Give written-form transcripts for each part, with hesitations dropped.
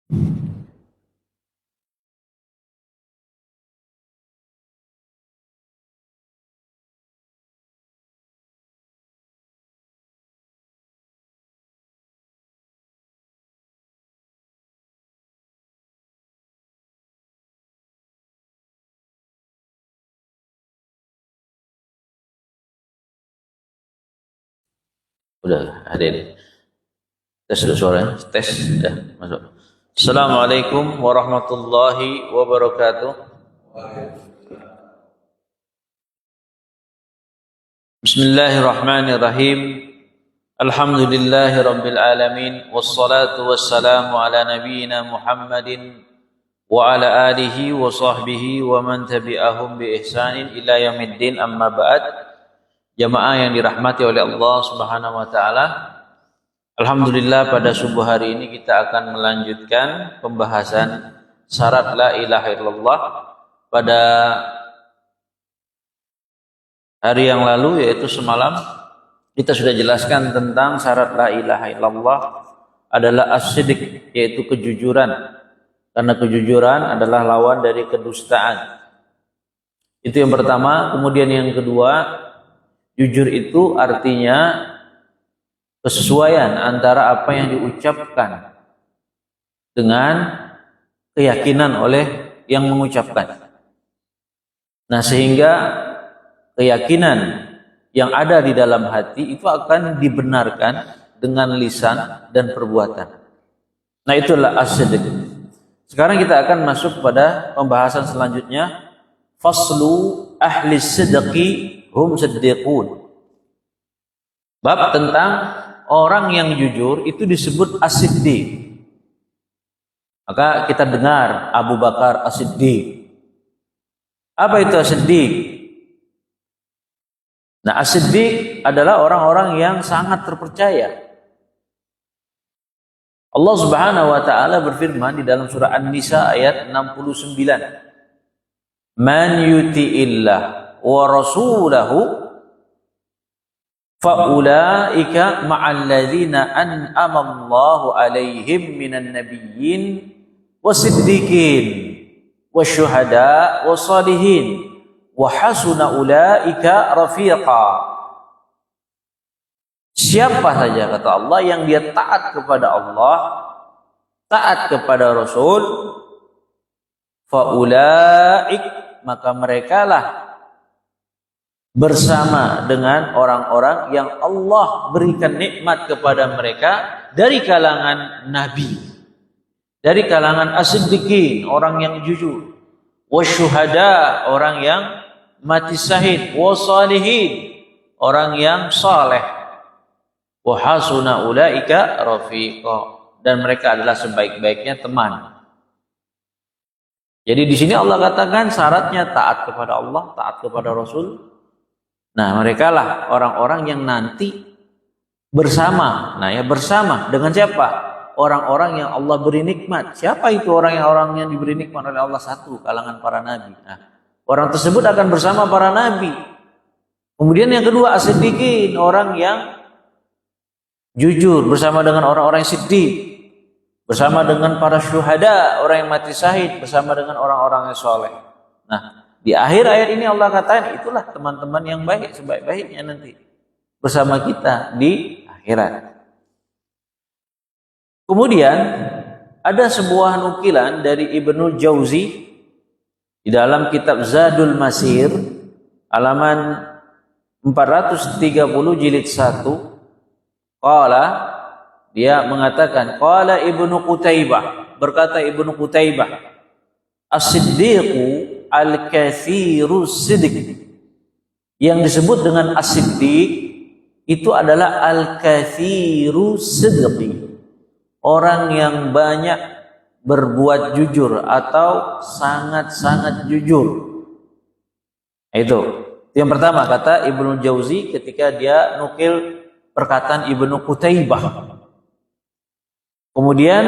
Udah hadir. Tes dulu suaranya. Tes sudah masuk. Assalamualaikum warahmatullahi wabarakatuh. Bismillahirrahmanirrahim. Alhamdulillahi rabbil alamin. Wassalatu wassalamu ala nabiyyina Muhammadin wa ala alihi wa sahbihi wa man tabi'ahum bi ihsanin ila yaumiddin, amma ba'd. Jamaah yang dirahmati oleh Allah Subhanahu wa taala. Alhamdulillah, pada subuh hari ini kita akan melanjutkan pembahasan syarat la ilaha illallah. Pada hari yang lalu, yaitu semalam, kita sudah jelaskan tentang syarat la ilaha illallah adalah as-sidq, yaitu kejujuran. Karena kejujuran adalah lawan dari kedustaan. Itu yang pertama. Kemudian yang kedua, jujur itu artinya kesesuaian antara apa yang diucapkan dengan keyakinan oleh yang mengucapkan. Nah, sehingga keyakinan yang ada di dalam hati itu akan dibenarkan dengan lisan dan perbuatan. Nah, itulah as-sidq. Sekarang kita akan masuk pada pembahasan selanjutnya. Faslu ahli sidqi hum siddiqun. Bab tentang orang yang jujur itu disebut as-siddiq. Maka kita dengar Abu Bakar as-siddiq. Apa itu as-siddiq? Nah, as-siddiq adalah orang-orang yang sangat terpercaya. Allah Subhanahu wa taala berfirman di dalam surah An-Nisa ayat 69. Man yuti'illah wa rasulahu faulaika ma'al ladzina an'ama Allahu 'alaihim minan nabiyyin wasiddiqin wasyuhada wassalihin wa hasuna ulaika rafiqa. Siapa saja, kata Allah, yang dia taat kepada Allah, taat kepada Rasul, faulaik, maka merekalah bersama dengan orang-orang yang Allah berikan nikmat kepada mereka dari kalangan nabi, dari kalangan as-siddiqin, orang yang jujur, wasyuhada, orang yang mati syahid, wassalihin, orang yang saleh, wa hasuna ulaika rafiqa, dan mereka adalah sebaik-baiknya teman. Jadi di sini Allah katakan syaratnya taat kepada Allah, taat kepada Rasul. Nah, mereka lah orang-orang yang nanti bersama. Nah, ya, bersama dengan siapa? Orang-orang yang Allah beri nikmat. Siapa itu orang yang diberi nikmat oleh Allah? Satu, kalangan para nabi. Nah, orang tersebut akan bersama para nabi. Kemudian yang kedua, as-siddiqin, orang yang jujur, bersama dengan orang-orang yang siddiq, bersama dengan para syuhada, orang yang mati syahid, bersama dengan orang-orang yang soleh. Nah, di akhir ayat ini Allah katakan itulah teman-teman yang baik, sebaik-baiknya nanti bersama kita di akhirat. Kemudian ada sebuah nukilan dari Ibnu Jauzi di dalam kitab Zadul Masir halaman 430 jilid 1. Qala, dia mengatakan, qala Ibnu Qutaibah, berkata Ibnu Qutaibah, as-siddiqu al-kathiru siddiq. Yang disebut dengan as-siddiq itu adalah al-kathiru siddiq, orang yang banyak berbuat jujur atau sangat-sangat jujur. Itu yang pertama kata Ibnu Jauzi ketika dia nukil perkataan Ibnu Qutaibah. Kemudian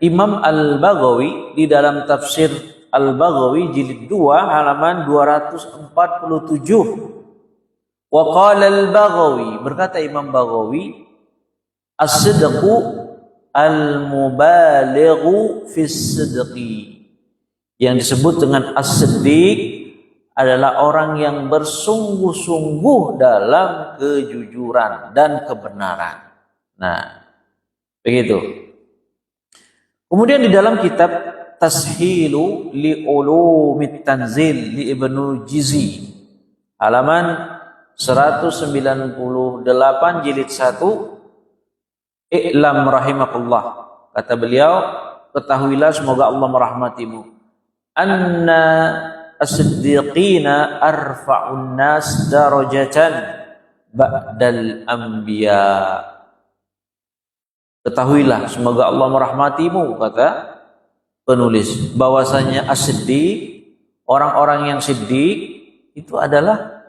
Imam Al-Baghawi di dalam tafsir Al-Baghawi jilid 2 halaman 247. Wa qala Al-Baghawi, berkata Imam Baghawi, as-sidqu al-mubalighu fis sidqi. Yang disebut dengan as-siddiq adalah orang yang bersungguh-sungguh dalam kejujuran dan kebenaran. Nah, begitu. Kemudian di dalam kitab Tashilu li Ulumit Tanzil li Ibnu Jizi, halaman 198 jilid 1, I'lam rahimakullah. Kata beliau, ketahuilah semoga Allah merahmatimu, anna as-siddiqina arfa'un nas darajatan ba'dal anbiya. Ketahuilah semoga Allah merahmatimu, kata penulis, bahwasanya as-siddiq, orang-orang yang siddiq itu adalah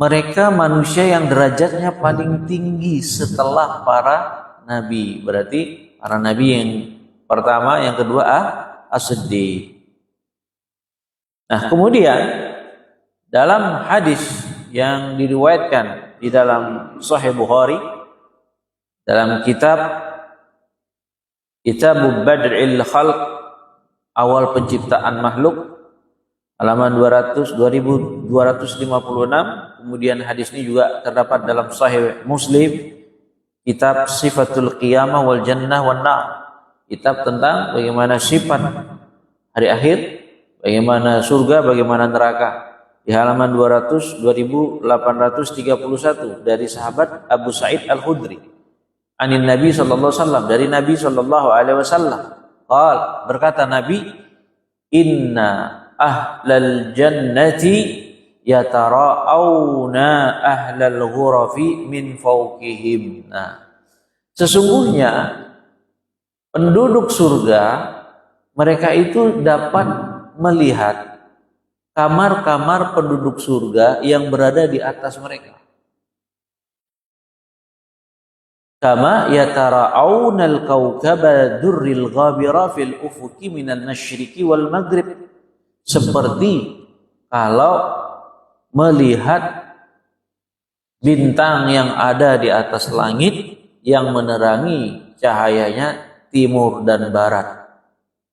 mereka manusia yang derajatnya paling tinggi setelah para nabi. Berarti para nabi yang pertama, yang kedua as-siddiq. Nah, kemudian dalam hadis yang diriwayatkan di dalam Sahih Bukhari, dalam kitab Badril Khalq, awal penciptaan makhluk, halaman 2256. Kemudian hadis ini juga terdapat dalam Sahih Muslim, kitab Sifatul Qiyamah wal Jannah wan Nar, kitab tentang bagaimana sifat hari akhir, bagaimana surga, bagaimana neraka, di halaman 2831 dari sahabat Abu Sa'id Al-Khudri, anin Nabi sallallahu alaihi wasallam, dari Nabi sallallahu alaihi wasallam, berkata Nabi, inna ahlal jannati yatara'auna ahlal ghurafi min fawqihim. Nah, sesungguhnya penduduk surga, mereka itu dapat melihat kamar-kamar penduduk surga yang berada di atas mereka. Kama yatara'aunal kawkaba durril ghabira fil ufuki minal masyriqi wal maghrib. Seperti kalau melihat bintang yang ada di atas langit yang menerangi cahayanya timur dan barat.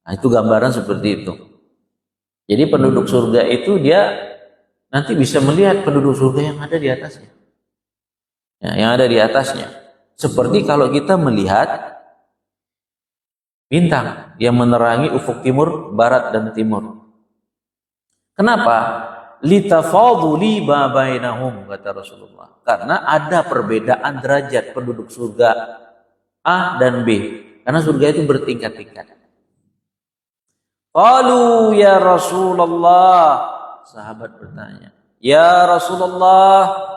Nah, itu gambaran seperti itu. Jadi penduduk surga itu dia nanti bisa melihat penduduk surga yang ada di atasnya. Ya, yang ada di atasnya. Seperti kalau kita melihat bintang yang menerangi ufuk timur, barat, dan timur. Kenapa? Litafaduli ma bainahum, kata Rasulullah. Karena ada perbedaan derajat penduduk surga A dan B. Karena surga itu bertingkat-tingkat. Qalu ya Rasulullah, sahabat bertanya, ya Rasulullah,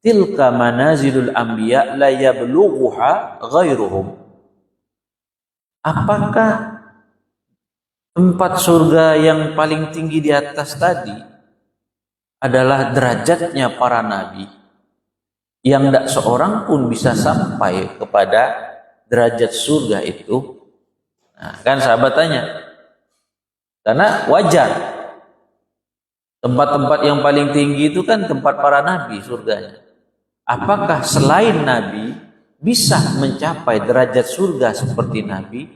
tilka manazilul anbiya la yablughuha ghairuhum. Apakah tempat surga yang paling tinggi di atas tadi adalah derajatnya para nabi yang tidak seorang pun bisa sampai kepada derajat surga itu? Nah, kan sahabat tanya, karena wajar tempat-tempat yang paling tinggi itu kan tempat para nabi surganya. Apakah selain nabi bisa mencapai derajat surga seperti nabi?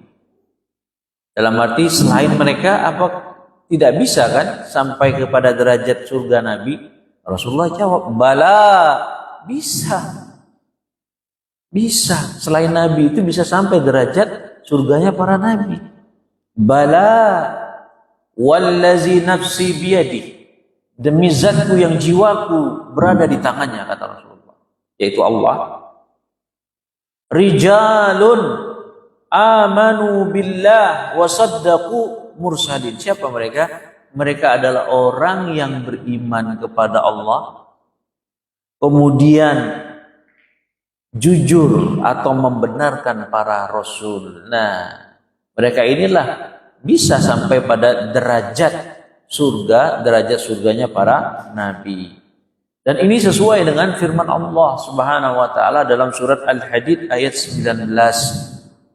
Dalam arti selain mereka apa tidak bisa kan sampai kepada derajat surga nabi? Rasulullah jawab, bala, bisa. Bisa, selain nabi itu bisa sampai derajat surganya para nabi. Bala, wallazi nafsi biyadi, demi zatku yang jiwaku berada di tangannya, kata Rasulullah, yaitu Allah. Rijalun amanu billah wa saddaqu mursalin. Siapa mereka? Mereka adalah orang yang beriman kepada Allah, kemudian jujur atau membenarkan para rasul. Nah, mereka inilah bisa sampai pada derajat surga, derajat surganya para nabi. Dan ini sesuai dengan firman Allah Subhanahu wa taala dalam surat Al-Hadid ayat 19.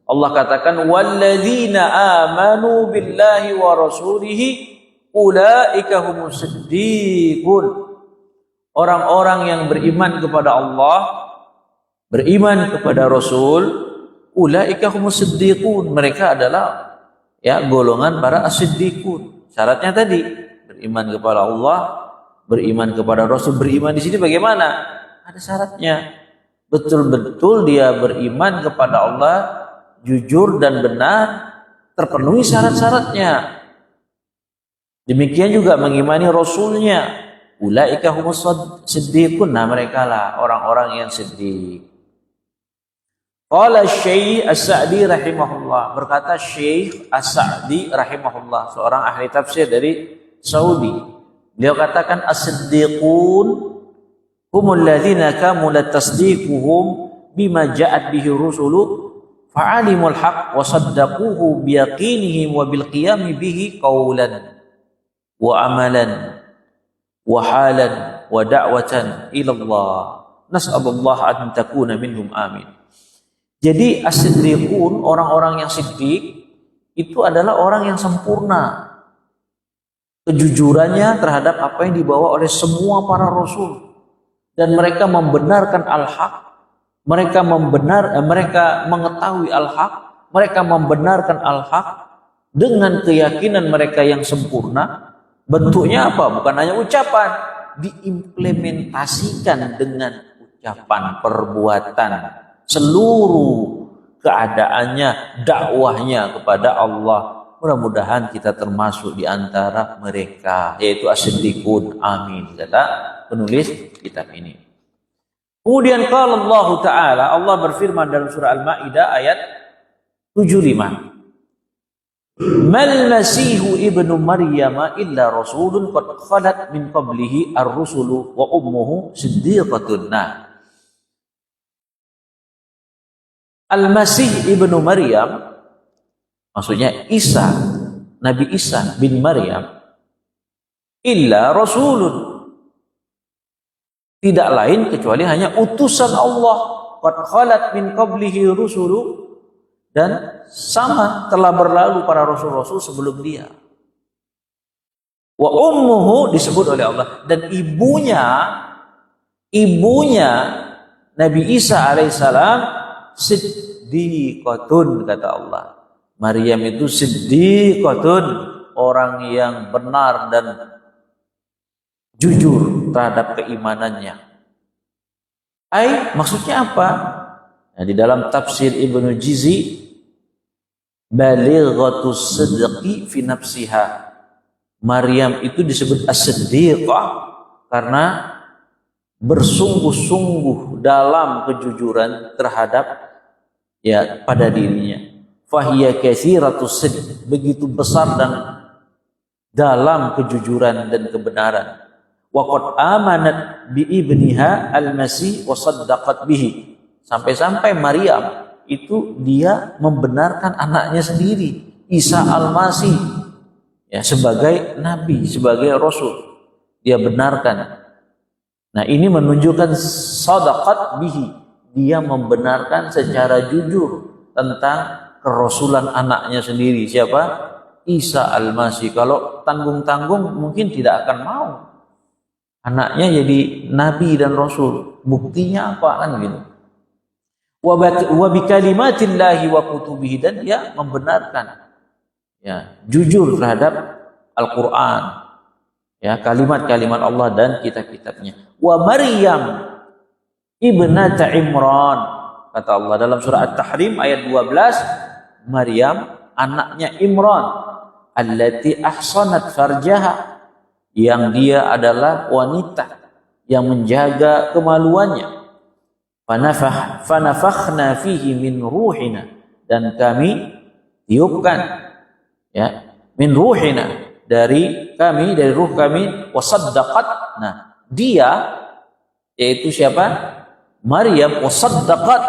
Allah katakan, walladzina amanu billahi wa rasulihi ulaika humus siddiqun. Orang-orang yang beriman kepada Allah, beriman kepada Rasul, ulaika humus siddiqun, mereka adalah ya golongan para as-siddiqun. Syaratnya tadi beriman kepada Allah, beriman kepada Rasul. Beriman di sini bagaimana? Ada syaratnya. Betul-betul dia beriman kepada Allah, jujur dan benar, terpenuhi syarat-syaratnya. Demikian juga mengimani Rasulnya. Ulaika humus siddiqun, nah mereka lah orang-orang yang siddiq. Qala Syekh As-Sa'di rahimahullah, berkata Syekh As-Sa'di rahimahullah, seorang ahli tafsir dari Saudi. Beliau katakan as-siddiqun humul ladzina kamulat tasdiquhum bima ja'at bihi rusulu fa'alimul haqq wa saddaquhu biyaqinihim wa bil qiyami bihi qawlan wa amalan wa halan wa da'watan ila Allah. Nas'alullah an takuna minhum amin. Jadi as-siddiqun, orang-orang yang siddiq itu adalah orang yang sempurna kejujurannya terhadap apa yang dibawa oleh semua para rasul, dan mereka membenarkan al-haq, mereka mengetahui al-haq, mereka membenarkan al-haq dengan keyakinan mereka yang sempurna. Bentuknya apa? Bukan hanya ucapan, diimplementasikan dengan ucapan, perbuatan, seluruh keadaannya, dakwahnya kepada Allah. Mudah-mudahan kita termasuk di antara mereka, yaitu as-siddiqun. Amin, kata penulis kitab ini. Kemudian qala Allah Ta'ala, Allah berfirman dalam surah Al-Maidah ayat 75. Mal masihu ibnu Maryam illa rasulun qad khalat min qablihi ar-rusulu wa ummuhu siddiqatun. Al-Masih ibnu Maryam, maksudnya Isa, Nabi Isa bin Maryam, illa rasulun, tidak lain kecuali hanya utusan Allah. Qad khalat min qablihi rusulu, dan sama telah berlalu para rasul-rasul sebelum dia. Wa ummuhu disebut oleh Allah, dan ibunya Nabi Isa alaihissalam siddiqatun, kata Allah. Maryam itu siddiqatun, orang yang benar dan jujur terhadap keimanannya. Maksudnya apa? Nah, di dalam tafsir Ibnu Jizi, balighatus sidqi fi nafsiha, Maryam itu disebut as-siddiqah karena bersungguh-sungguh dalam kejujuran terhadap pada dirinya. Fahiya katsiratus sidq, begitu besar dan dalam kejujuran dan kebenaran. Wa qad amanat bi ibniha al-Masih wa saddaqat bihi, sampai-sampai Maryam itu dia membenarkan anaknya sendiri, Isa al-Masih, sebagai nabi, sebagai rasul, dia benarkan. Nah, ini menunjukkan sadaqat bihi, dia membenarkan secara jujur tentang kerasulan anaknya sendiri. Siapa? Isa al-Masih. Kalau tanggung-tanggung mungkin tidak akan mau anaknya jadi nabi dan rasul. Buktinya apa kan gitu? Wa bi kalimatillahi wa kutubihi, dan dia membenarkan jujur terhadap Al-Qur'an, kalimat-kalimat Allah dan kitab-kitabnya. Wa Maryam ibnata Imran, kata Allah dalam surah At-Tahrim ayat 12, Maryam anaknya Imran, allati ahsanat farjaha, yang dia adalah wanita yang menjaga kemaluannya. Fanafakhna fihi min ruhina, dan kami tiupkan min ruhina, dari ruh kami, wasaddaqat, nah dia yaitu siapa? Maryam, wasaddaqat,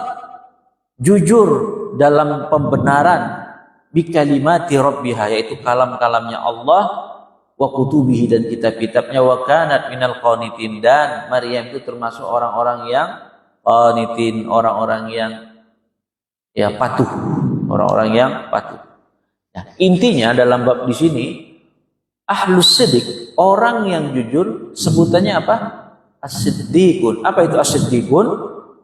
jujur dalam pembenaran, bi kalimati rabbiha, yaitu kalam-kalamnya Allah, wa kutubihi, dan kitab-kitabnya, wa kanat minal qanitin, dan Maryam itu termasuk orang-orang yang qanitin, orang-orang yang patuh, orang-orang yang patuh. Nah, intinya dalam bab di sini ahlus siddiq, orang yang jujur, sebutannya apa? As-siddiqun. Apa itu as-siddiqun?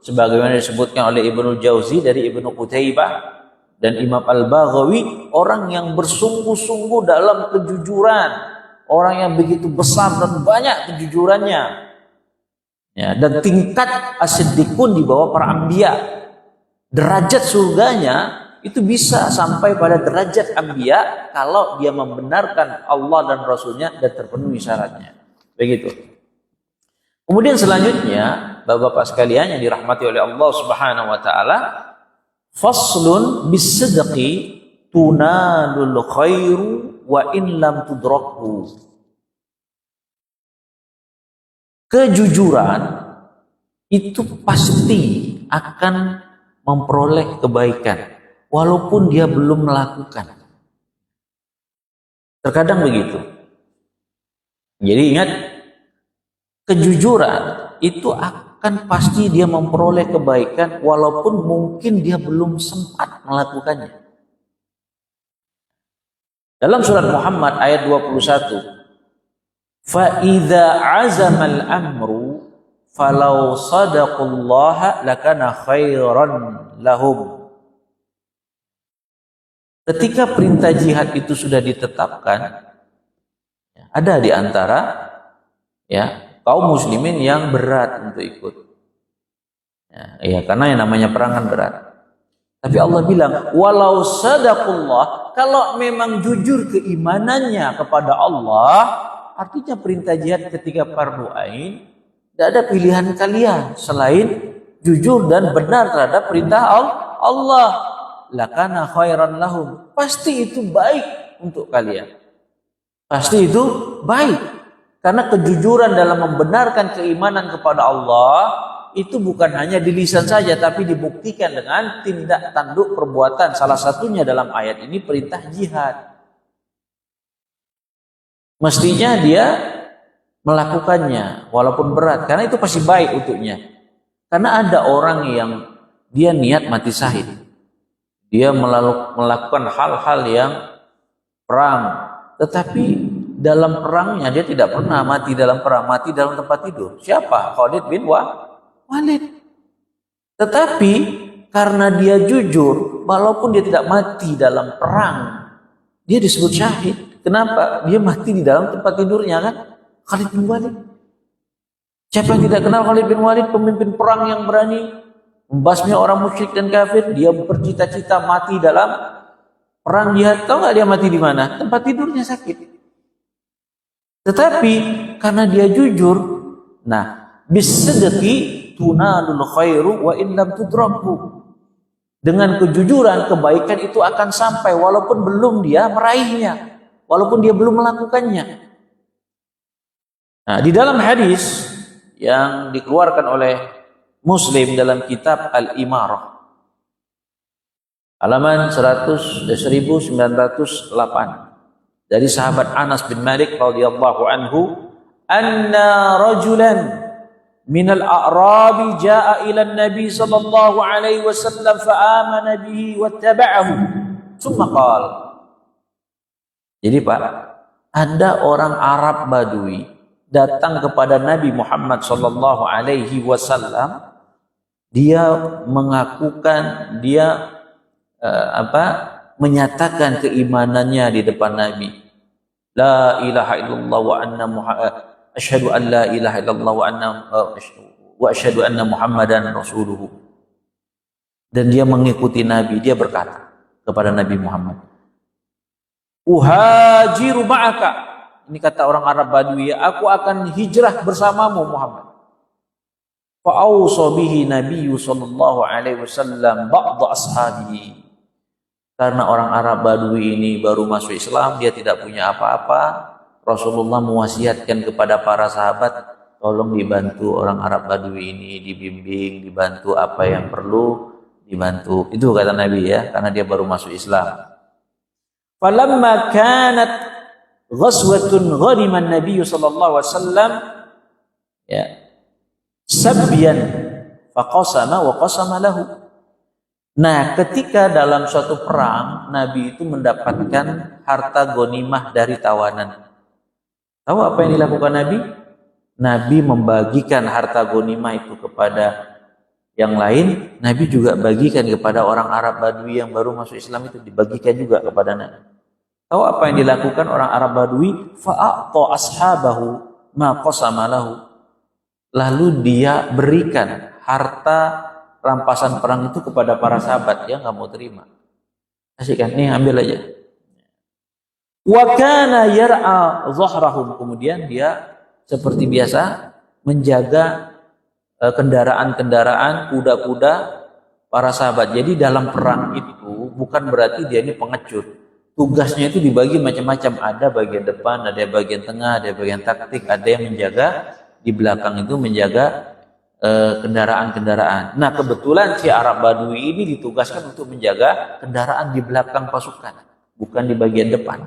sebagaimana disebutkan oleh Ibnu Jauzi dari Ibnu Qutaibah dan Imam Al-Baghawi, orang yang bersungguh-sungguh dalam kejujuran, orang yang begitu besar dan banyak kejujurannya, ya, dan tingkat as-siddiqun di bawah para anbiya, derajat surganya itu bisa sampai pada derajat anbiya kalau dia membenarkan Allah dan Rasulnya dan terpenuhi syaratnya. Begitu. Kemudian selanjutnya, Bapak-bapak sekalian yang dirahmati oleh Allah Subhanahu wa taala, faslun bis-sidqi tunalul khairu wa in lam tudrakhu. Kejujuran itu pasti akan memperoleh kebaikan walaupun dia belum melakukan. Terkadang begitu. Jadi ingat, kejujuran itu akan pasti dia memperoleh kebaikan walaupun mungkin dia belum sempat melakukannya. Dalam surat Muhammad ayat 21, فَإِذَا عَزَمَ الْأَمْرُ فَلَوْ صَدَقُوا اللَّهَ لَكَانَ خَيْرًا لَهُمْ. Ketika perintah jihad itu sudah ditetapkan, ada di antara kaum muslimin yang berat untuk ikut. Karena yang namanya perangan berat. Tapi Allah bilang, walau sadaqullah, kalau memang jujur keimanannya kepada Allah, artinya perintah jihad ketika fardu ain, tidak ada pilihan kalian selain jujur dan benar terhadap perintah Allah. Lakana khairan lahum, pasti itu baik untuk kalian. Pasti itu baik. Karena kejujuran dalam membenarkan keimanan kepada Allah itu bukan hanya di lisan saja, tapi dibuktikan dengan tindak tanduk perbuatan. Salah satunya dalam ayat ini perintah jihad. Mestinya dia melakukannya walaupun berat, karena itu pasti baik untuknya. Karena ada orang yang dia niat mati syahid, dia melakukan hal-hal yang perang, tetapi dalam perangnya dia tidak pernah mati dalam perang, mati dalam tempat tidur. Siapa? Khalid bin Walid. Tetapi karena dia jujur, walaupun dia tidak mati dalam perang, dia disebut syahid. Kenapa? Dia mati di dalam tempat tidurnya, kan? Khalid bin Walid. Siapa yang tidak kenal Khalid bin Walid? Pemimpin perang yang berani membasmi orang musyrik dan kafir. Dia bercita-cita mati dalam perang jihad. Tahu nggak dia mati di mana? Tempat tidurnya sakit. Tetapi karena dia jujur, nah, bisidqi tunalul khairu wa in lam tudrakhu. Dengan kejujuran kebaikan itu akan sampai walaupun belum dia meraihnya, walaupun dia belum melakukannya. Nah, di dalam hadis yang dikeluarkan oleh Muslim dalam kitab Al-Imarah, halaman 1908, dari sahabat Anas bin Malik radhiyallahu anhu, anna rajulan minal a'rabi jaa'a ila an-nabi sallallahu alaihi wasallam fa amana bihi wattaba'ahu thumma qala. Jadi Pak, ada orang Arab Badui datang kepada Nabi Muhammad sallallahu alaihi wasallam. Dia mengakukan, dia menyatakan keimanannya di depan Nabi. La ilaha illallah wa anna asyhadu an la ilaha illallah wa asyhadu anna Muhammadan rasuluhu. Dan dia mengikuti Nabi, dia berkata kepada Nabi Muhammad, uhajiru ma'aka. Ini kata orang Arab Badui, aku akan hijrah bersamamu Muhammad. Fa'awsa bihi Nabiyyu sallallahu alaihi wasallam ba'da ashabihi. Karena orang Arab Badui ini baru masuk Islam, dia tidak punya apa-apa. Rasulullah mewasiatkan kepada para sahabat, tolong dibantu orang Arab Badui ini, dibimbing, dibantu apa yang perlu dibantu. Itu kata Nabi, ya, karena dia baru masuk Islam. Falamma kanat ghazwatun ghaniman Nabi sallallahu alaihi wasallam, ya, sabyan faqasama wa qasama lahu. Nah, ketika dalam suatu perang Nabi itu mendapatkan harta ghanimah dari tawanan. Tahu apa yang dilakukan Nabi? Nabi membagikan harta ghanimah itu kepada Yang lain Nabi juga bagikan kepada orang Arab Badui yang baru masuk Islam, itu dibagikan juga kepada Nabi. Tahu apa yang dilakukan orang Arab Badui? Fa'a'ta ashabahu ma qasama lahu. Lalu dia berikan harta rampasan perang itu kepada para sahabat yang nggak mau terima. Kasihkan, nih ambil aja. Wa kana yar'a dhahrahum, kemudian dia seperti biasa menjaga kendaraan-kendaraan, kuda-kuda para sahabat. Jadi dalam perang itu bukan berarti dia ini pengecut. Tugasnya itu dibagi macam-macam. Ada bagian depan, ada bagian tengah, ada bagian taktik, ada yang menjaga di belakang itu menjaga kendaraan-kendaraan. Nah, kebetulan si Arab Badui ini ditugaskan untuk menjaga kendaraan di belakang pasukan, bukan di bagian depan.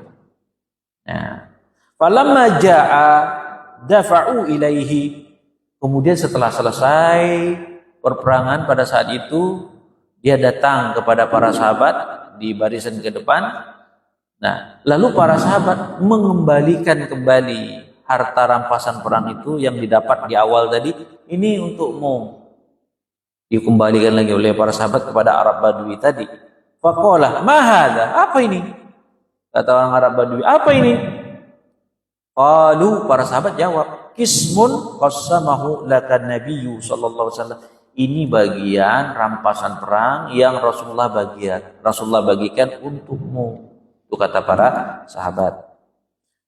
Nah, falamma jaa dafa'u ilaihi. Kemudian setelah selesai perperangan pada saat itu, dia datang kepada para sahabat di barisan ke depan. Nah, lalu para sahabat mengembalikan kembali harta rampasan perang itu yang didapat di awal tadi. Ini untukmu. Dikembalikan lagi oleh para sahabat kepada Arab Badui tadi. Faqala, ma hadza? Apa ini? Kata orang Arab Badui, apa ini? Qalu, para sahabat jawab, kismun qassamahu lakan nabiyyu sallallahu alaihi wasallam. Ini bagian rampasan perang yang Rasulullah bagikan untukmu. Itu kata para sahabat.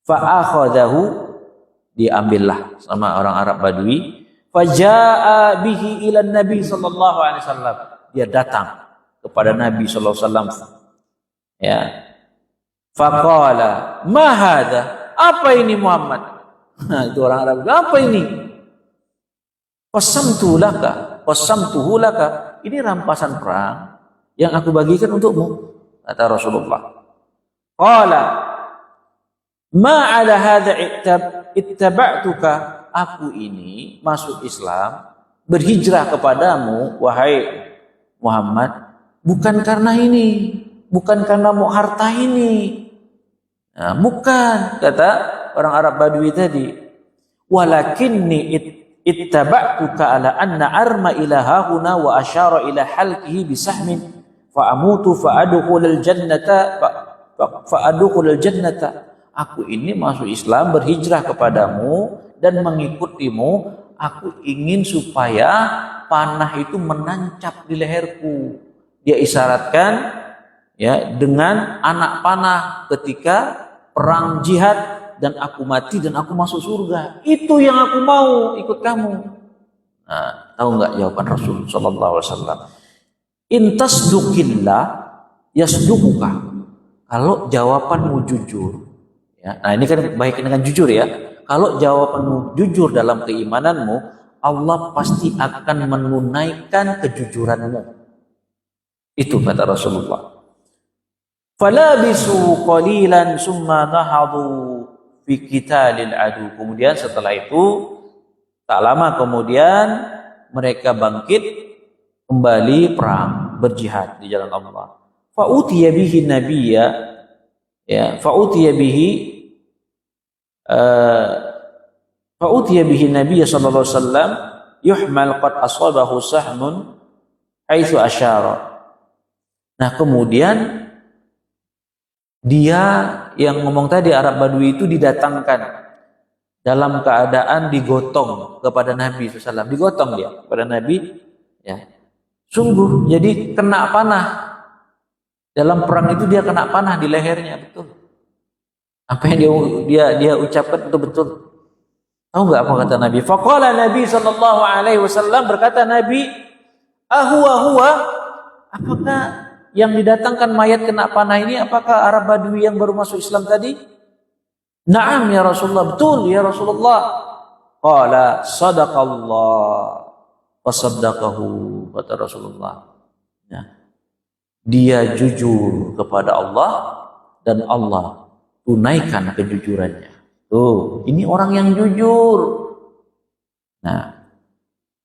Fa akhadahu, diambillah sama orang Arab Badui. Fajaa bihi ila Nabi sallallahu alaihi wasallam. Dia datang kepada Nabi sallallahu alaihi wasallam. Ya. Faqala, "Ma hadza?" Apa ini Muhammad? Nah, itu orang Arab. Apa ini? Qasamtuhu laka. Ini rampasan perang yang aku bagikan untukmu, kata Rasulullah. Qala, "Ma 'ala hadza ittaba'tuka." Aku ini masuk Islam, berhijrah kepadamu wahai Muhammad, bukan karena ini, bukan karena mau harta ini. Nah, bukan, kata orang Arab Badui tadi. Walakinni ittaba'tuka ala anna arma ila hahuna wa asyara ila halqihi bisahmin fa amutu fa adkhulul jannata. Aku ini masuk Islam, berhijrah kepadamu dan mengikutimu. Aku ingin supaya panah itu menancap di leherku. Dia isyaratkan ya dengan anak panah ketika perang jihad, dan aku mati dan aku masuk surga. Itu yang aku mau, ikut kamu. Nah, tahu nggak jawaban Rasul sallallahu alaihi wasallam? In tasduqillah yasduquka. Kalau jawabanmu jujur, ya. Nah, ini kan baik dengan jujur ya. Kalau jawabanmu jujur dalam keimananmu, Allah pasti akan menunaikan kejujuranmu. Itu kata Rasulullah. Falabisu qalilan summa nahadu fi qitalil adu. Kemudian setelah itu tak lama kemudian mereka bangkit kembali perang, berjihad di jalan Allah. Fa utiya bihi nabiyya, ya, fa utiya bihi nabiyya sallallahu alaihi wasallam yuhmal qad asabahu sahmun haitsu asyara. Nah, kemudian dia yang ngomong tadi Arab Badui itu didatangkan dalam keadaan digotong kepada Nabi SAW. Digotong dia kepada Nabi, ya. Sungguh, jadi kena panah. Dalam perang itu dia kena panah di lehernya, betul. Apa yang dia ucapkan itu betul. Tahu nggak apa kata Nabi? Faqala Nabi sallallahu alaihi wasallam, berkata Nabi, huwa, apakah yang didatangkan mayat kena panah ini, apakah Arab Badui yang baru masuk Islam tadi? Naam ya Rasulullah, betul ya Rasulullah. Qala sadaqallah wa saddaqahu, kata Rasulullah. Ya. Dia jujur kepada Allah dan Allah tunaikan kejujurannya. Tuh, ini orang yang jujur. Nah,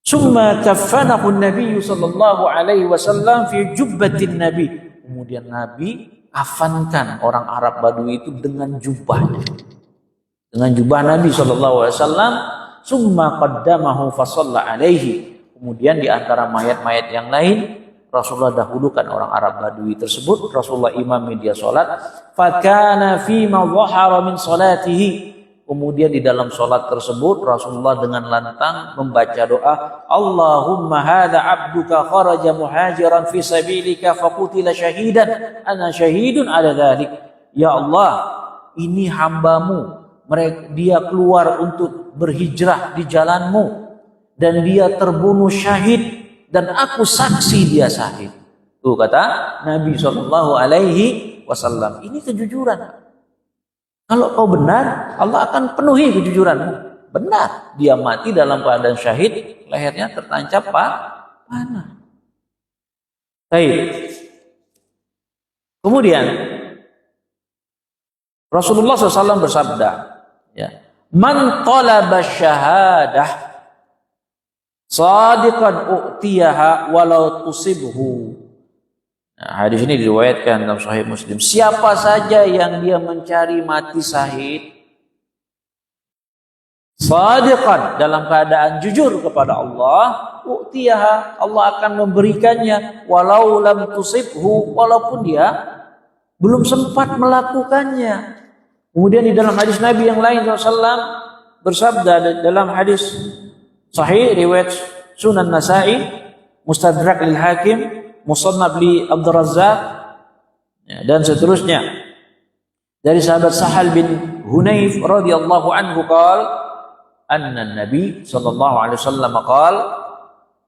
summa kafanahu Nabi sallallahu alaihi wasallam fi jubbatin Nabi. Kemudian Nabi kafankan orang Arab Badui itu dengan jubahnya. Dengan jubah Nabi sallallahu alaihi wasallam, summa qaddamahu fa shalla alaihi. Kemudian di antara mayat-mayat yang lain, Rasulullah dahulukan orang Arab Badui tersebut. Rasulullah imami dia sholat. Fakana fima dhahara min salatihi. Kemudian di dalam sholat tersebut Rasulullah dengan lantang membaca doa, Allahumma hadha abduka kharaja muhajiran fi sabilika faqutila syahidan ana syahidun ala dhalik. Ya Allah, ini hambamu, dia keluar untuk berhijrah di jalanmu dan dia terbunuh syahid dan aku saksi dia syahid. Tuh kata Nabi SAW. Ini kejujuran. Kalau kau benar, Allah akan penuhi kejujuranmu. Benar, dia mati dalam keadaan syahid, lehernya tertancap panah. Baik. Kemudian Rasulullah SAW bersabda, ya, man talaba syahadah sadiqan u'tiyaha walau tusibhu. Nah, hadis ini diriwayatkan dalam Sahih Muslim. Siapa saja yang dia mencari mati syahid shadiqan, dalam keadaan jujur kepada Allah, u'tiyaha, Allah akan memberikannya walau lam tusibhu, walaupun dia belum sempat melakukannya. Kemudian di dalam hadis Nabi yang lain SAW bersabda dalam hadis Sahih riwayat Sunan Nasa'i, Mustadrak lil Hakim, Musannaf li Abdul Razzaq, ya, dan seterusnya dari sahabat Sahal bin Hunayf radhiyallahu anhu qala anna Nabi sallallahu alaihi wasallam qala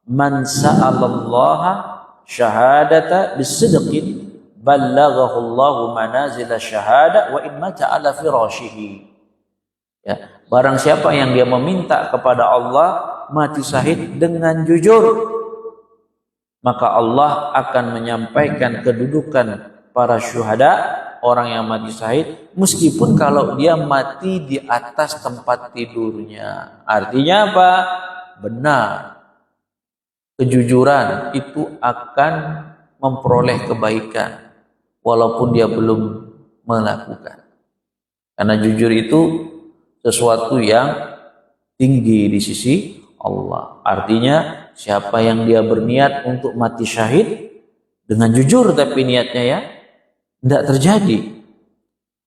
man sa'alallaha syahadata bisidqin ballaghahu Allahu manazil syahada wa in mata ala firashihi. Ya, barang siapa yang dia meminta kepada Allah mati syahid dengan jujur, maka Allah akan menyampaikan kedudukan para syuhada, orang yang mati syahid, meskipun kalau dia mati di atas tempat tidurnya. Artinya apa? Benar. Kejujuran itu akan memperoleh kebaikan walaupun dia belum melakukan. Karena jujur itu sesuatu yang tinggi di sisi Allah. Artinya siapa yang dia berniat untuk mati syahid dengan jujur tapi niatnya ya tidak terjadi,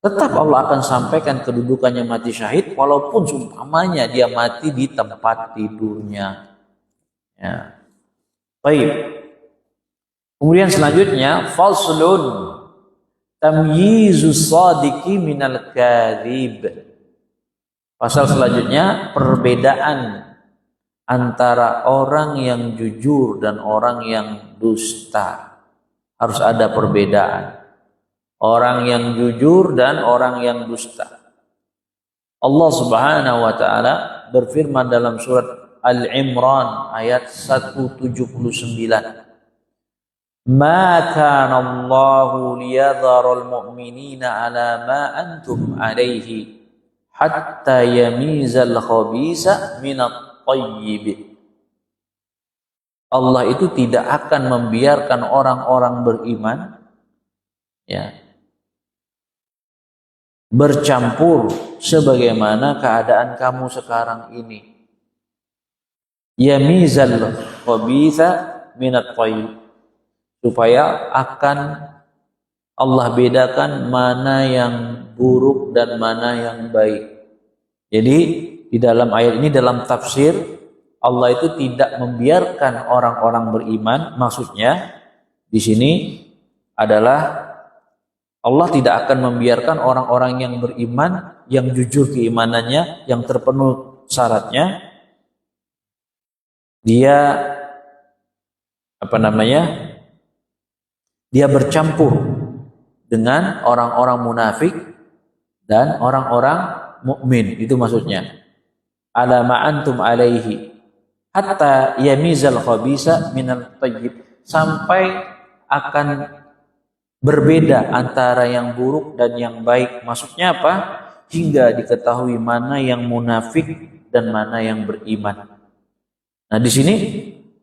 tetap Allah akan sampaikan kedudukannya mati syahid walaupun seumpamanya dia mati di tempat tidurnya. Ya. Baik. Kemudian selanjutnya faslun tamyizus shadiqi minal kadzib. Pasal selanjutnya perbedaan antara orang yang jujur dan orang yang dusta. Harus ada perbedaan. Orang yang jujur dan orang yang dusta. Allah Subhanahu wa taala berfirman dalam surat Al-Imran ayat 179. Ma kana Allahu liyadharal mu'minina ala ma antum alaihi hatta yamizal khabisa minat tayyib. Allah itu tidak akan membiarkan orang-orang beriman ya bercampur sebagaimana keadaan kamu sekarang ini. Yamizal khabitha minat tayyib, supaya akan Allah bedakan mana yang buruk dan mana yang baik. Jadi di dalam ayat ini, dalam tafsir, Allah itu tidak membiarkan orang-orang beriman. Maksudnya di sini adalah Allah tidak akan membiarkan orang-orang yang beriman, yang jujur keimanannya, yang terpenuhi syaratnya, dia dia bercampur dengan orang-orang munafik dan orang-orang mukmin. Itu maksudnya. Ala ma antum alaihi hatta yamizal khabisa minal tayyib, sampai akan berbeda antara yang buruk dan yang baik. Maksudnya apa? Hingga diketahui mana yang munafik dan mana yang beriman. Nah, di sini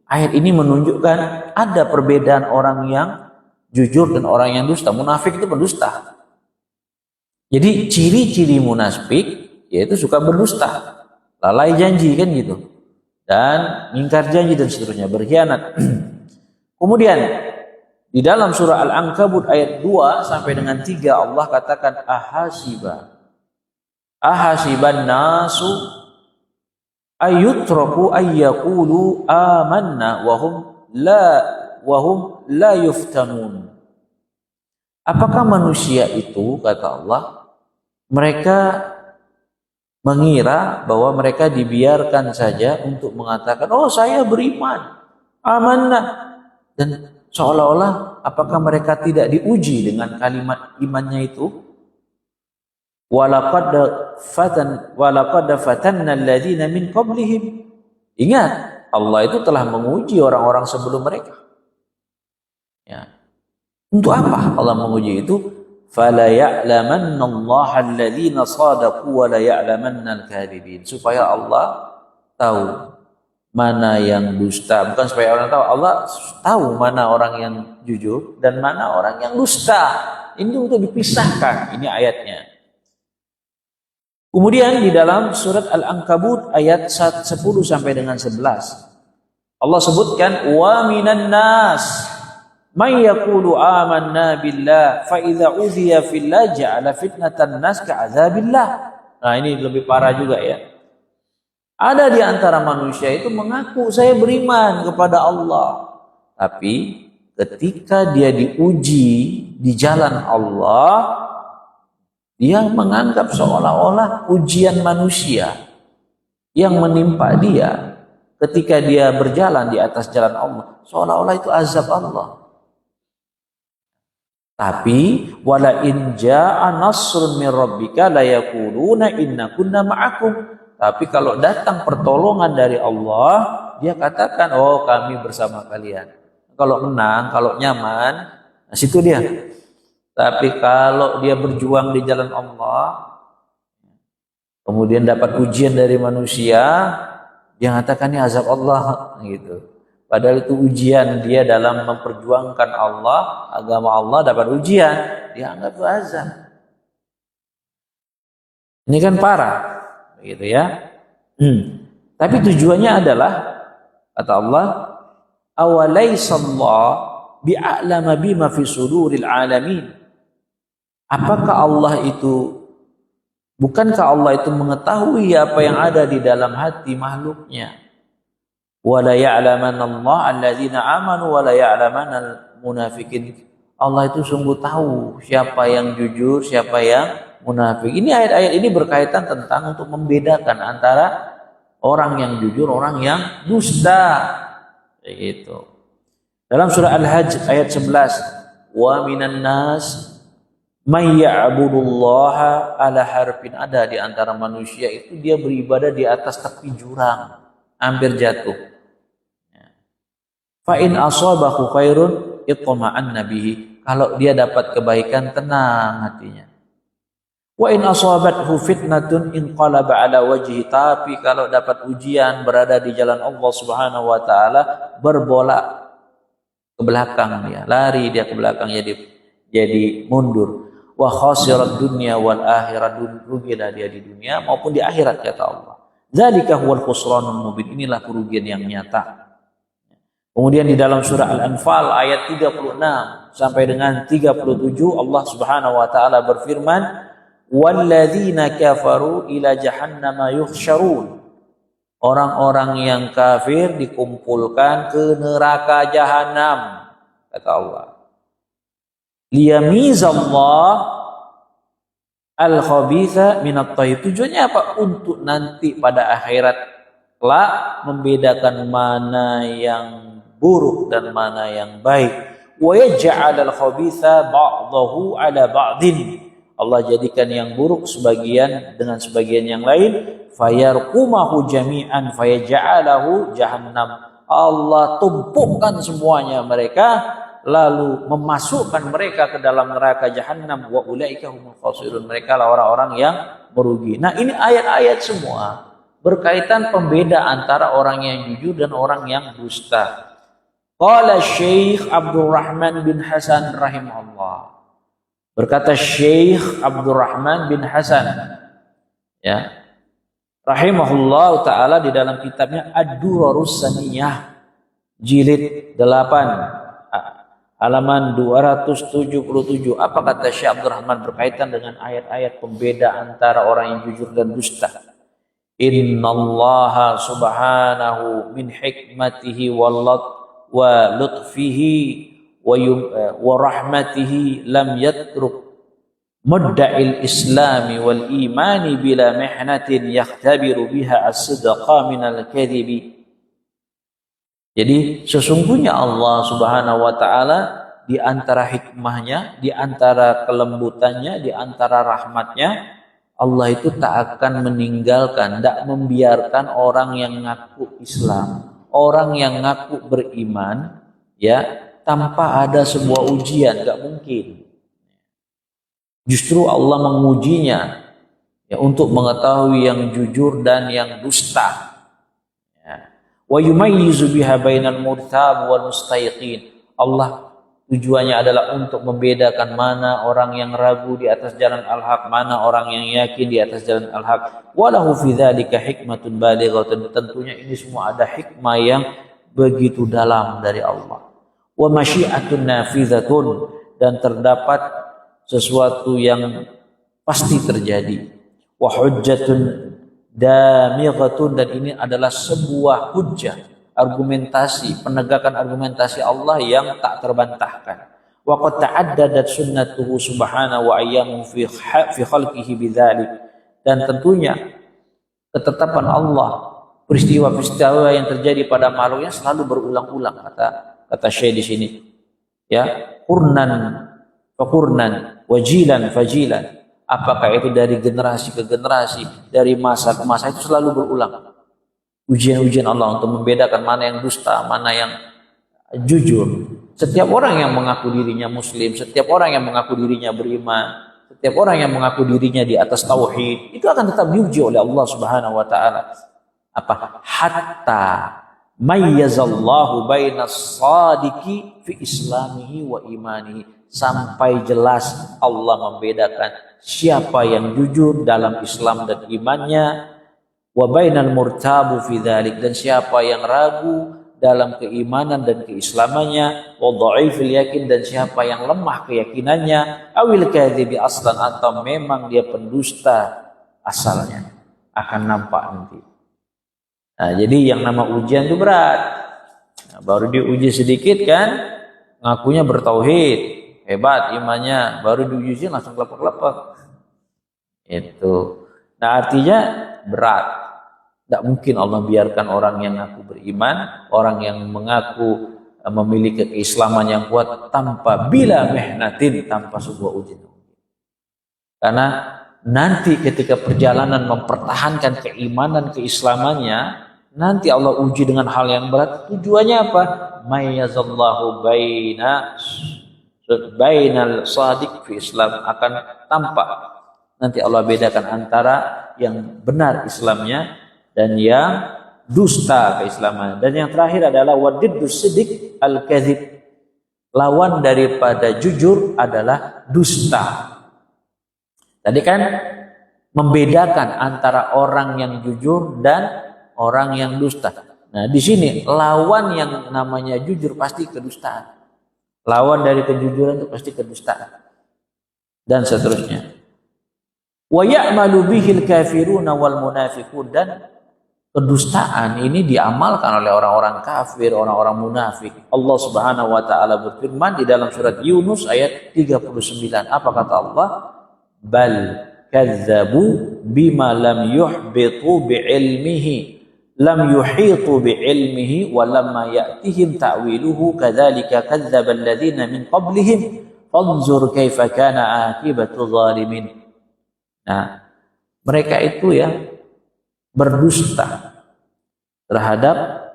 ayat ini menunjukkan ada perbedaan orang yang jujur dan orang yang dusta. Munafik itu pendusta. Jadi ciri-ciri munafik yaitu suka berdusta, lalai janji kan gitu. dan ingkar janji dan seterusnya, berkhianat. Kemudian di dalam surah Al-Ankabut ayat 2 sampai dengan 3 Allah katakan ahasiban nasu ayyutraku ayyaqulu amanna wahum la yuftanun. Apakah manusia itu, kata Allah, mereka mengira bahwa mereka dibiarkan saja untuk mengatakan, oh saya beriman, amanah, dan seolah-olah apakah mereka tidak diuji dengan kalimat imannya itu? Walaqad fatanna alladziina min qablihim. Ingat, Allah itu telah menguji orang-orang sebelum mereka. Ya. Untuk apa Allah menguji itu? Fala ya'lamanna Allah alladziina shadaqu wa la ya'lamanna al-kadzibin. Supaya Allah tahu mana yang dusta, bukan supaya orang tahu, Allah tahu mana orang yang jujur dan mana orang yang dusta. Ini untuk dipisahkan, ini ayatnya. Kemudian di dalam surat Al-Ankabut ayat 10 sampai dengan 11 Allah sebutkan wa minan nas may yaqulu amanna billah fa idza udhiya fillah ja'ala fitnatan nas ka'adzabillah. Nah, ini lebih parah juga ya. Ada di antara manusia itu mengaku saya beriman kepada Allah, tapi ketika dia diuji di jalan Allah, dia menganggap seolah-olah ujian manusia yang menimpa dia ketika dia berjalan di atas jalan Allah, seolah-olah itu azab Allah. Tapi wala in jaa nasrun min rabbika la yaquluna inna kunna ma'akum. Tapi kalau datang pertolongan dari Allah, dia katakan, oh kami bersama kalian. Kalau menang, kalau nyaman, nah situ dia. Tapi kalau dia berjuang di jalan Allah, kemudian dapat ujian dari manusia, dia mengatakan ini azab Allah gitu. Padahal itu ujian dia dalam memperjuangkan Allah, agama Allah, dapat ujian, dia anggap itu azab. Ini kan parah, gitu ya. Tapi tujuannya adalah, kata Allah, awalaysallah bi'a'lama bima fi suduril alamin. Apakah Allah itu, bukankah Allah itu mengetahui apa yang ada di dalam hati makhluknya? Wala ya'lamanna Allah alladzina amanu wala ya'lamanna al-munafiqin. Allah itu sungguh tahu siapa yang jujur, siapa yang munafik. Ini ayat-ayat ini berkaitan tentang untuk membedakan antara orang yang jujur, orang yang dusta. Gitu. Dalam surah Al-Hajj ayat 11, wa minan nas may ya'budullaha ala harfin. Ada di antara manusia itu dia beribadah di atas tepi jurang, hampir jatuh. Fa in asabahu khairun itma'anna bihi. Kalau dia dapat kebaikan, tenang hatinya. Wa in asabathu fitnatun inqalaba ala wajhi. Tapi kalau dapat ujian, berada di jalan Allah Subhanahu wa taala, berbolak ke belakang dia, lari dia ke belakang, jadi mundur. Wa khasirat dunya wal akhirah, rugilah dia di dunia maupun di akhirat, kata Allah. Dzalika huwal khusranul mubin. Inilah kerugian yang nyata. Kemudian di dalam surah Al-Anfal ayat 36 sampai dengan 37 Allah Subhanahu wa taala berfirman, walladzina kafaru ila jahannama yuhsyarun. Orang-orang yang kafir dikumpulkan ke neraka jahanam, kata Allah. Liyamizallah al-khabitha minat thayyib. Tujuannya apa? Untuk nanti pada akhirat kelak membedakan mana yang buruk dan mana yang baik. Wa yaj'al al-khabitha ba'dahu 'ala ba'din. Allah jadikan yang buruk sebagian dengan sebagian yang lain, fayarqumahu jami'an fayaj'alahu jahannam. Allah tumpukan semuanya mereka, lalu memasukkan mereka ke dalam neraka jahanam. Wa ulaika humul khasirun. Mereka lah orang-orang yang merugi. Nah, ini ayat-ayat semua berkaitan pembeda antara orang yang jujur dan orang yang dusta. Qala Syekh Abdurrahman bin Hasan rahimahullah. Berkata Syekh Abdurrahman bin Hasan, ya, rahimahullah taala di dalam kitabnya Ad-Durarus Saniyah jilid 8 halaman 277. Apa kata Syekh Abdul Rahman berkaitan dengan ayat-ayat pembeda antara orang yang jujur dan dusta? Innallaha subhanahu min hikmatihi wa lutfihi wa rahmatihi lam yatruk mudda'il islami wal imani bila mihnatin yakhtabiru biha as-sidqa minal kadhibi. Jadi sesungguhnya Allah subhanahu wa ta'ala di antara hikmahnya, di antara kelembutannya, di antara rahmatnya, Allah itu tak akan meninggalkan, tak membiarkan orang yang ngaku Islam, orang yang ngaku beriman, ya, tanpa ada sebuah ujian, gak mungkin. Justru Allah mengujinya, ya, untuk mengetahui yang jujur dan yang dusta. Wa yumayyizu biha bainal murtab wal mustayqin. Allah tujuannya adalah untuk membedakan mana orang yang ragu di atas jalan al-haq, mana orang yang yakin di atas jalan al-haq. Walahu fi dzalika hikmatun balighatun. Tentunya ini semua ada hikmah yang begitu dalam dari Allah. Wa masyiatun nafizatun, dan terdapat sesuatu yang pasti terjadi. Wa hujjatun damighatun, dan ini adalah sebuah hujjah, argumentasi, penegakan argumentasi Allah yang tak terbantahkan. Wa qad ta'addadat sunnatuhu subhanahu wa ayyamu fi khalqihi bidzalik, dan tentunya ketetapan Allah, peristiwa-peristiwa yang terjadi pada makhluknya selalu berulang-ulang, kata Syekh di sini, ya, qurnan wajilan fajilan. Apakah itu dari generasi ke generasi, dari masa ke masa, itu selalu berulang. Ujian-ujian Allah untuk membedakan mana yang dusta, mana yang jujur. Setiap orang yang mengaku dirinya muslim, setiap orang yang mengaku dirinya beriman, setiap orang yang mengaku dirinya di atas tauhid, itu akan tetap diuji oleh Allah Subhanahu wa taala. Apa? Hatta mayyazallahu bainas sadiqi fi islamihi wa imanihi. Sampai jelas Allah membedakan siapa yang jujur dalam Islam dan imannya, wa bainal murtabu fi dzalik, dan siapa yang ragu dalam keimanan dan keislamannya, wa dhaifil yakin, dan siapa yang lemah keyakinannya, awil kadhibi aslan, atau memang dia pendusta asalnya. Akan nampak nanti. Nah, jadi yang nama ujian itu berat. Nah, baru diuji sedikit kan, ngakunya bertauhid, hebat imannya, baru diuji langsung kelepek-kelepek. Itu. Nah, artinya berat. Tidak mungkin Allah biarkan orang yang mengaku beriman, orang yang mengaku memiliki keislaman yang kuat tanpa bila mihnatin, tanpa sebuah ujian. Karena nanti ketika perjalanan mempertahankan keimanan keislamannya, nanti Allah uji dengan hal yang berat. Tujuannya apa? Mayyazallahu bainal sadiq fi Islam, akan tampak nanti Allah bedakan antara yang benar Islamnya dan yang dusta keislaman. Dan yang terakhir adalah wadiddus siddiq al-kadzib, lawan daripada jujur adalah dusta. Tadi kan membedakan antara orang yang jujur dan orang yang dusta. Nah, di sini lawan yang namanya jujur pasti kedustaan. Lawan dari kejujuran itu pasti kedustaan. Dan seterusnya. Wa ya'malu bihil kafiruna wal munafiqun, dan kedustaan ini diamalkan oleh orang-orang kafir, orang-orang munafik. Allah Subhanahu wa taala berfirman di dalam surat Yunus ayat 39. Apa kata Allah? Bal kazzabu bima lam yuhbitu bi'ilmihi, lam yuhitu bi'ilmihi wa lamma ya'tihim ta'wiluhu kadzalika kadzdzaba alladziina min qablihim fanzur kaifa kana aqibatu zalimin. Nah, mereka itu ya berdusta terhadap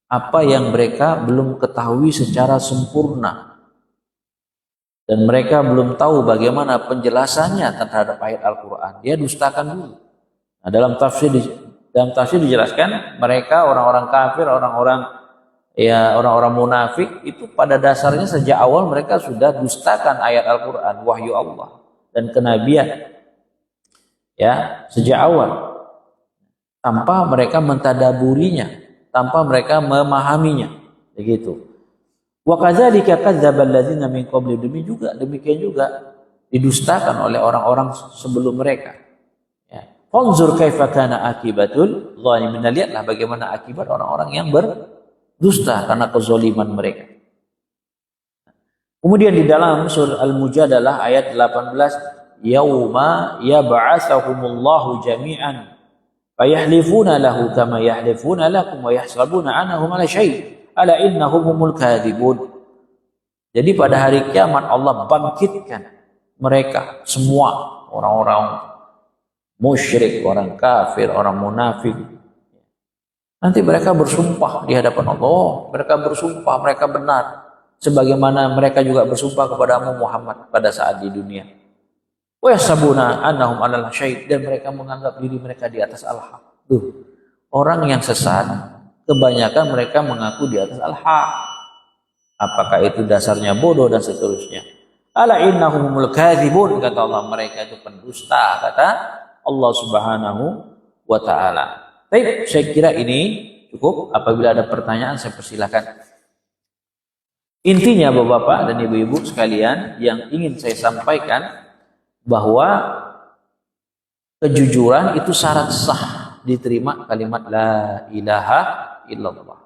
apa yang mereka belum ketahui secara sempurna, dan mereka belum tahu bagaimana penjelasannya terhadap ayat Al-Quran. Dia dustakan dulu. Nah, dalam tafsir dijelaskan mereka orang-orang kafir, orang-orang munafik itu pada dasarnya sejak awal mereka sudah dustakan ayat Al-Quran, wahyu Allah dan kenabian. Ya, sejak awal. tanpa mereka mentadaburinya, tanpa mereka memahaminya. Begitu. Wa kadzalika kadzdzaba alladziina min qabli, demikian juga didustakan oleh orang-orang sebelum mereka. Ya. Fanzur kaifa kana akibatul zalimin. Lihatlah bagaimana akibat orang-orang yang berdusta karena kezaliman mereka. Kemudian di dalam surah Al-Mujadalah ayat 18, yauma yab'atsuhumullahu jami'an fayahlifuna lahu kama yahlifuna lakum wa yahsabuna annahum ala syai' ala innahum humul kadzibun. Jadi pada hari kiamat Allah bangkitkan mereka semua, orang-orang musyrik, orang kafir, orang munafik. Nanti mereka bersumpah di hadapan Allah, mereka bersumpah mereka benar, sebagaimana mereka juga bersumpah kepadamu Muhammad pada saat di dunia. Wa yasabuna annahum 'alal syai', dan mereka menganggap diri mereka di atas al-haq. Tuh, orang yang sesat kebanyakan mereka mengaku di atas al-haq. Apakah itu dasarnya bodoh dan seterusnya. Ala innahumul kadzibun, kata Allah, mereka itu pendusta, kata Allah Subhanahu wa taala. Baik, saya kira ini cukup. Apabila ada pertanyaan saya persilakan. Intinya Bapak-bapak dan Ibu-ibu sekalian, yang ingin saya sampaikan bahwa kejujuran itu syarat sah diterima kalimat la ilaha illallah.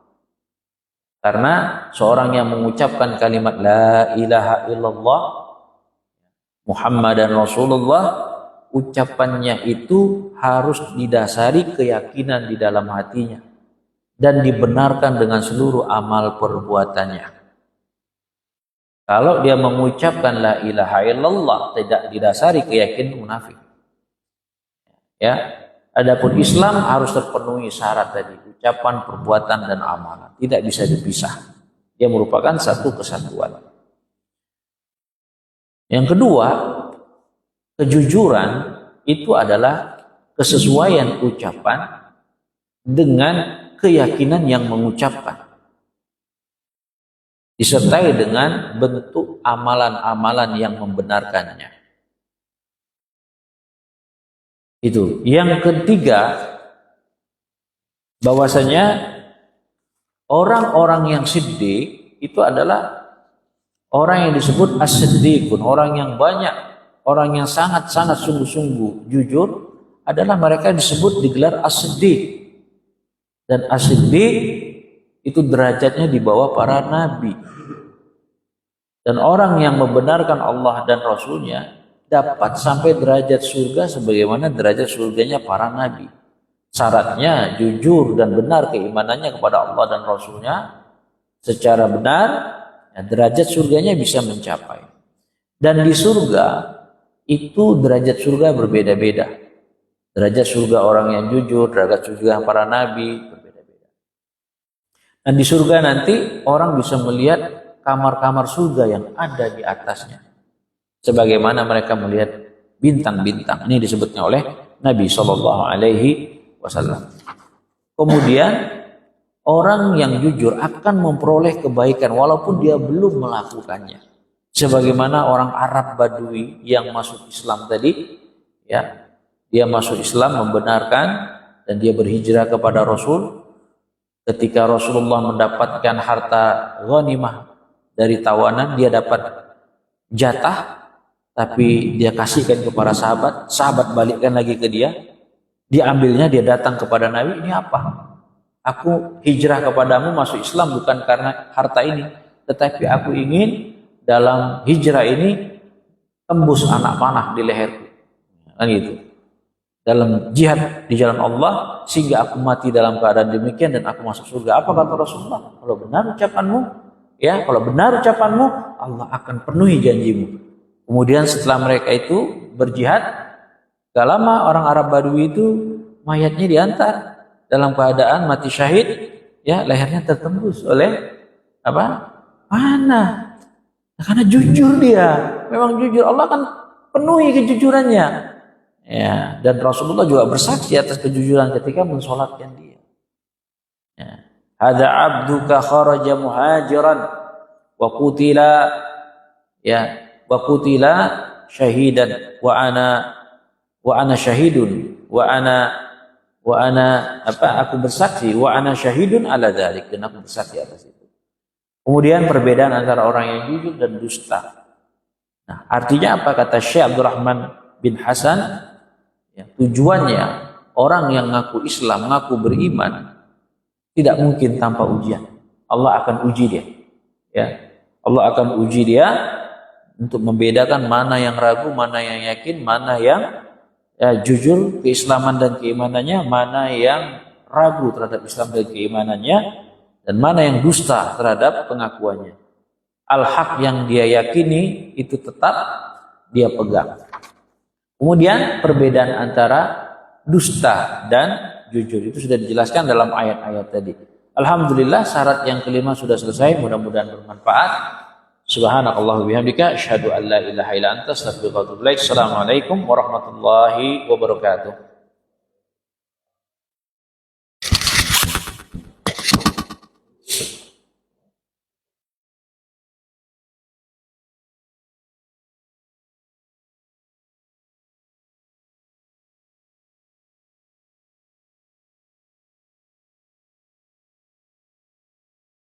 Karena seorang yang mengucapkan kalimat la ilaha illallah Muhammadan Rasulullah, ucapannya itu harus didasari keyakinan di dalam hatinya dan dibenarkan dengan seluruh amal perbuatannya. Kalau dia mengucapkan la ilaha illallah tidak didasari keyakinan, munafik. Ya, adapun Islam harus terpenuhi syarat tadi, ucapan, perbuatan dan amalan, tidak bisa dipisah. Dia merupakan satu kesatuan. Yang kedua, kejujuran itu adalah kesesuaian ucapan dengan keyakinan yang mengucapkan, disertai dengan bentuk amalan-amalan yang membenarkannya. Itu. Yang ketiga, bahwasanya orang-orang yang siddiq itu adalah orang yang disebut as-siddiqun, orang yang banyak, orang yang sangat-sangat sungguh-sungguh jujur, adalah mereka disebut digelar as-siddiq. Dan as-siddiq itu derajatnya di bawah para nabi. Dan orang yang membenarkan Allah dan Rasulnya dapat sampai derajat surga sebagaimana derajat surganya para nabi. Syaratnya jujur dan benar keimanannya kepada Allah dan Rasulnya secara benar, ya, derajat surganya bisa mencapai. Dan di surga itu derajat surga berbeda-beda. Derajat surga orang yang jujur, derajat surga para nabi berbeda-beda. Dan di surga nanti orang bisa melihat kamar-kamar surga yang ada di atasnya, sebagaimana mereka melihat bintang-bintang. Ini disebutnya oleh Nabi Shallallahu Alaihi Wasallam. Kemudian orang yang jujur akan memperoleh kebaikan walaupun dia belum melakukannya. Sebagaimana orang Arab Badui yang masuk Islam tadi, ya, dia masuk Islam membenarkan dan dia berhijrah kepada Rasul. Ketika Rasulullah mendapatkan harta ghanimah dari tawanan, dia dapat jatah, tapi dia kasihkan kepada sahabat. Sahabat balikkan lagi ke dia. Diambilnya, dia datang kepada Nabi, ini apa? Aku hijrah kepadamu masuk Islam bukan karena harta ini, tetapi aku ingin dalam hijrah ini tembus anak panah di leherku. Kan gitu. Dalam jihad di jalan Allah sehingga aku mati dalam keadaan demikian dan aku masuk surga. Apa kata Rasulullah? Kalau benar ucapanmu, ya, kalau benar ucapanmu, Allah akan penuhi janjimu. Kemudian setelah mereka itu berjihad, gak lama orang Arab Badui itu mayatnya diantar dalam keadaan mati syahid, ya, lehernya tertembus oleh apa? Panah. Nah, karena jujur dia, memang jujur, Allah akan penuhi kejujurannya. Ya, dan Rasulullah juga bersaksi atas kejujuran ketika mensolatkan dia. Ya. Hadza abduka kharaja muhajiran wa qutila, ya, wa qutila syahidan wa ana syahidun wa ana aku bersaksi wa ana syahidun ala dzalik, dan aku bersaksi atas itu. Kemudian perbedaan antara orang yang jujur dan dusta. Nah, artinya apa? Kata Syekh Abdurrahman bin Hasan, ya, tujuannya orang yang ngaku Islam, ngaku beriman, tidak mungkin tanpa ujian. Allah akan uji dia. Ya, Allah akan uji dia untuk membedakan mana yang ragu, mana yang yakin, mana yang jujur keislaman dan keimanannya, mana yang ragu terhadap Islam dan keimanannya, dan mana yang dusta terhadap pengakuannya. Al-haq yang dia yakini itu tetap dia pegang. Kemudian perbedaan antara dusta dan jujur itu sudah dijelaskan dalam ayat-ayat tadi. Alhamdulillah, syarat yang kelima sudah selesai, mudah-mudahan bermanfaat. Subhanakallah bihamdika asyhadu an la ilaha illa anta astaghfiruka wa atubu ilaik. Assalamualaikum warahmatullahi wabarakatuh.